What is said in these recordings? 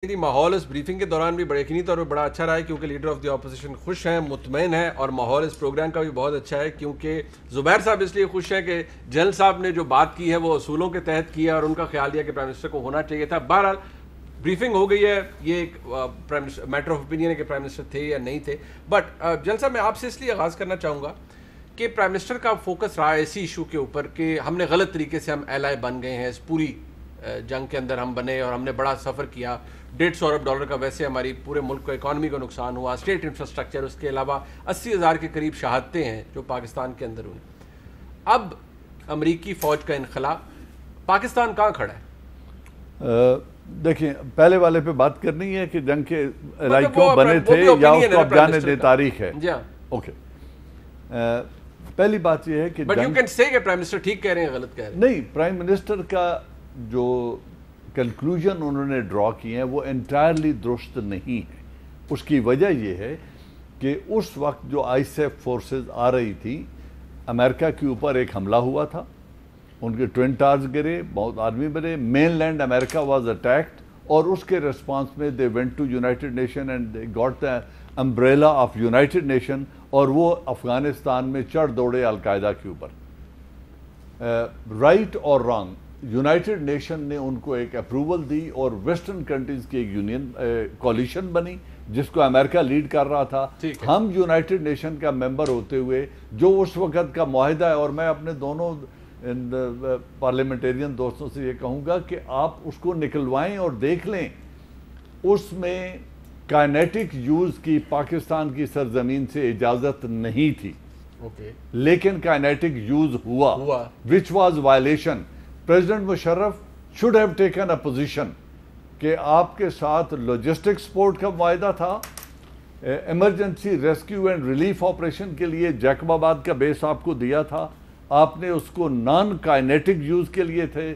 ماحول اس بریفنگ کے دوران بھی بڑے یقینی طور پر بڑا اچھا رہا ہے کیونکہ لیڈر آف دی اپوزیشن خوش ہیں، مطمئن ہیں، اور ماحول اس پروگرام کا بھی بہت اچھا ہے کیونکہ زبیر صاحب اس لیے خوش ہیں کہ جنرل صاحب نے جو بات کی ہے وہ اصولوں کے تحت کی ہے اور ان کا خیال یہ کہ پرائم منسٹر کو ہونا چاہیے تھا. بہرحال بریفنگ ہو گئی ہے، یہ ایک میٹر آف اوپینین ہے کہ پرائم منسٹر تھے یا نہیں تھے. بٹ جنرل صاحب میں آپ سے اس لیے آغاز کرنا چاہوں گا کہ پرائم منسٹر کا فوکس رہا ہے اسی ایشو کے اوپر کہ ہم نے غلط طریقے سے ہم ایلائی بن گئے ہیں، اس پوری جنگ کے اندر ہم بنے اور ہم نے بڑا سفر کیا. $150 ارب کا ویسے ہماری پورے ملک کو اکانومی کو نقصان ہوا، اسٹیٹ انفراسٹرکچر، اس کے علاوہ 80,000 کے قریب شہادتیں ہیں جو پاکستان کے اندر ہوئی. اب امریکی فوج کا انخلا، پاکستان کہاں کھڑا ہے؟ دیکھیں پہلے والے پہ بات کرنی ہے کہ جنگ کے کیوں بنے تھے یا اس کو اب جانے دے تاریخ ہے. جی ہاں اوکے، پہلی بات یہ ہے کہ بٹ یو کین سے کہ پرائم منسٹر ٹھیک کہہ رہے ہیں غلط کہہ رہے ہیں. نہیں، پرائم منسٹر کا جو کنکلوژن انہوں نے ڈرا کیے ہیں وہ انٹائرلی درست نہیں ہے. اس کی وجہ یہ ہے کہ اس وقت جو آئی سیف فورسز آ رہی تھی، امریکہ کے اوپر ایک حملہ ہوا تھا، ان کے ٹوئن ٹاورز گرے، بہت آدمی مرے، mainland America was attacked, اور اس کے ریسپانس میں they went to United Nation and they got the umbrella of United Nation, اور وہ افغانستان میں چڑھ دوڑے القاعدہ کے اوپر. رائٹ اور رانگ، یونائٹڈ نیشن نے ان کو ایک اپروول دی اور ویسٹرن کنٹریز کی ایک یونین کولیشن بنی جس کو امریکہ لیڈ کر رہا تھا. ہم یونائٹڈ نیشن کا ممبر ہوتے ہوئے جو اس وقت کا معاہدہ ہے، اور میں اپنے دونوں پارلیمنٹیرین دوستوں سے یہ کہوں گا کہ آپ اس کو نکلوائیں اور دیکھ لیں، اس میں کائنیٹک یوز کی پاکستان کی سرزمین سے اجازت نہیں تھی، لیکن کائنیٹک یوز ہوا which was violation. President Musharraf should have taken a position کہ آپ کے ساتھ لاجسٹک سپورٹ کا معاہدہ تھا، emergency rescue and relief operation کے لیے جیکب آباد کا بیس آپ کو دیا تھا، آپ نے اس کو نان کائنیٹک یوز کے لیے تھے،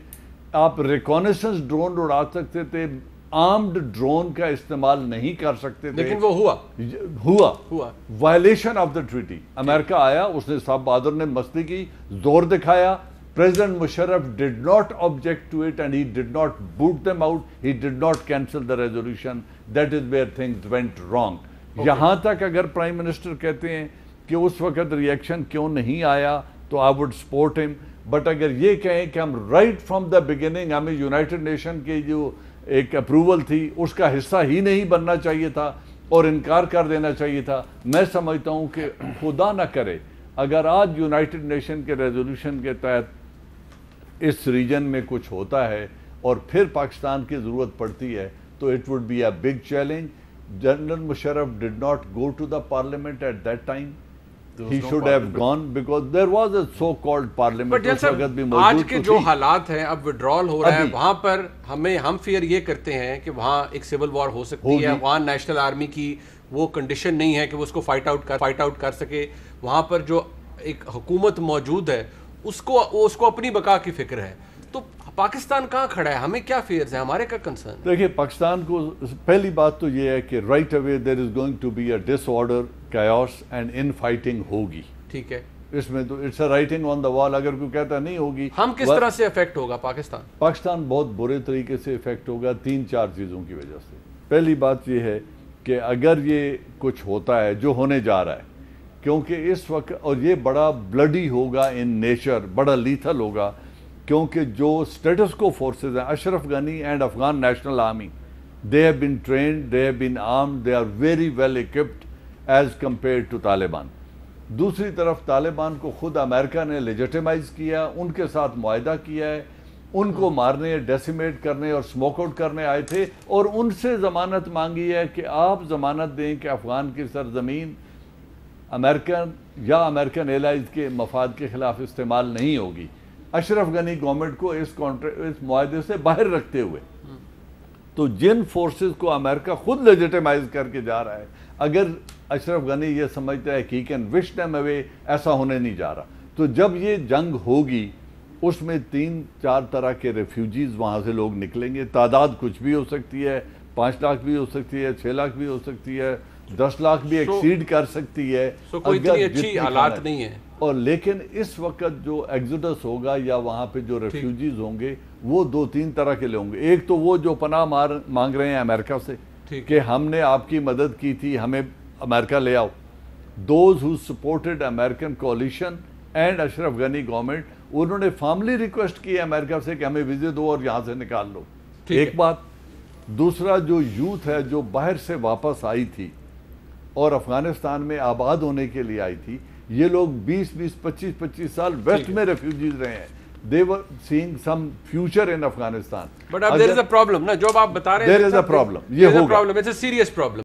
آپ ریکونیسنس ڈرون اڑا سکتے تھے، آرمڈ ڈرون کا استعمال نہیں کر سکتے تھے، لیکن وہ ہوا وائلیشن آف دا ٹریٹی. امریکہ آیا، اس نے صاحب بہادر نے مستی کی، زور دکھایا. President Musharraf did not object to it and he did not boot them out, he did not cancel the resolution. That is where things went wrong. یہاں تک اگر پرائم منسٹر کہتے ہیں کہ اس وقت ریئیکشن کیوں نہیں آیا تو I would support him. But اگر یہ کہیں کہ ہم رائٹ فرام دا بگننگ ہمیں یونائٹڈ نیشن کی جو ایک اپروول تھی اس کا حصہ ہی نہیں بننا چاہیے تھا اور انکار کر دینا چاہیے تھا، میں سمجھتا ہوں کہ خدا نہ کرے اگر آج یونائٹڈ نیشن کے ریزولوشن کے تحت اس ریجن میں کچھ ہوتا ہے اور پھر پاکستان کی ضرورت پڑتی ہے تو it would be a big challenge. General Musharraf did not go to the parliament at that time. He should have gone because there was a so-called parliament. آج کے جو حالات ہیں، اب withdrawal ہو رہا ہے، وہاں پر ہم فیئر یہ کرتے ہیں کہ وہاں ایک سول وار ہو سکتی ہے، وہاں نیشنل آرمی کی وہ کنڈیشن نہیں ہے کہ وہ اس کو فائٹ آؤٹ کر سکے. وہاں پر جو ایک حکومت موجود ہے اس کو اپنی بقا کی فکر ہے. تو پاکستان کہاں کھڑا ہے؟ ہمیں کیا فیئرز ہیں، ہمارے کیا کنسرن؟ دیکھیں پاکستان کو پہلی بات تو یہ ہے کہ right away there is going to be a disorder, chaos and infighting ہوگی. ٹھیک ہے، اس میں تو اٹس اے رائٹنگ آن دا وال. اگر کوئی کہتا نہیں ہوگی، ہم کس طرح سے افیکٹ ہوگا پاکستان بہت برے طریقے سے افیکٹ ہوگا 3-4 چیزوں کی وجہ سے. پہلی بات یہ ہے کہ اگر یہ کچھ ہوتا ہے جو ہونے جا رہا ہے، کیونکہ اس وقت اور یہ بڑا بلڈی ہوگا ان نیچر، بڑا لیتھل ہوگا، کیونکہ جو اسٹیٹس کو فورسز ہیں، Ashraf Ghani and Afghan national army, they have been trained, they have been armed, they are very well equipped as compare to Taliban. دوسری طرف طالبان کو خود امریکہ نے لیجیٹیمائز کیا، ان کے ساتھ معاہدہ کیا ہے، ان کو مارنے، ڈیسیمیٹ کرنے اور اسموک آؤٹ کرنے آئے تھے اور ان سے ضمانت مانگی ہے کہ آپ ضمانت دیں کہ افغان کی سرزمین امریکن یا امریکن ایلائز کے مفاد کے خلاف استعمال نہیں ہوگی. اشرف غنی گورنمنٹ کو اس معاہدے سے باہر رکھتے ہوئے، تو جن فورسز کو امریکہ خود لیجیٹیمائز کر کے جا رہا ہے، اگر اشرف غنی یہ سمجھتا ہے کہ he can wish them away, ایسا ہونے نہیں جا رہا. تو جب یہ جنگ ہوگی اس میں 3-4 طرح کے ریفیوجیز وہاں سے لوگ نکلیں گے. تعداد کچھ بھی ہو سکتی ہے، 5 لاکھ بھی ہو سکتی ہے، 6 لاکھ بھی ہو سکتی ہے، 10 لاکھ بھی ایکسیڈ کر سکتی ہے. کوئی اتنی اچھی حالات نہیں ہے. اور لیکن اس وقت جو ایگزوڈس ہوگا یا وہاں پہ جو ریفیوجیز ہوں گے وہ 2-3 طرح کے لے ہوں گے. ایک تو وہ جو پناہ مانگ رہے ہیں امریکہ سے کہ ہم نے آپ کی مدد کی تھی, ہمیں امریکہ لے آؤ. Those who supported American coalition and Ashraf Ghani government, انہوں نے فارملی ریکویسٹ کی ہے امریکہ سے کہ ہمیں ویزے دو اور یہاں سے نکال لو. ایک بات. دوسرا جو یوتھ ہے جو باہر سے واپس آئی تھی اور افغانستان میں آباد ہونے کے لیے آئی تھی, یہ لوگ 20-25 سال ویسٹ میں ریفیوجیز رہے ہیں. They were seeing some future in Afghanistan. But there is a problem, نا جو آپ بتا رہے ہیں. There is a problem. یہ ہوگا. It's a serious problem.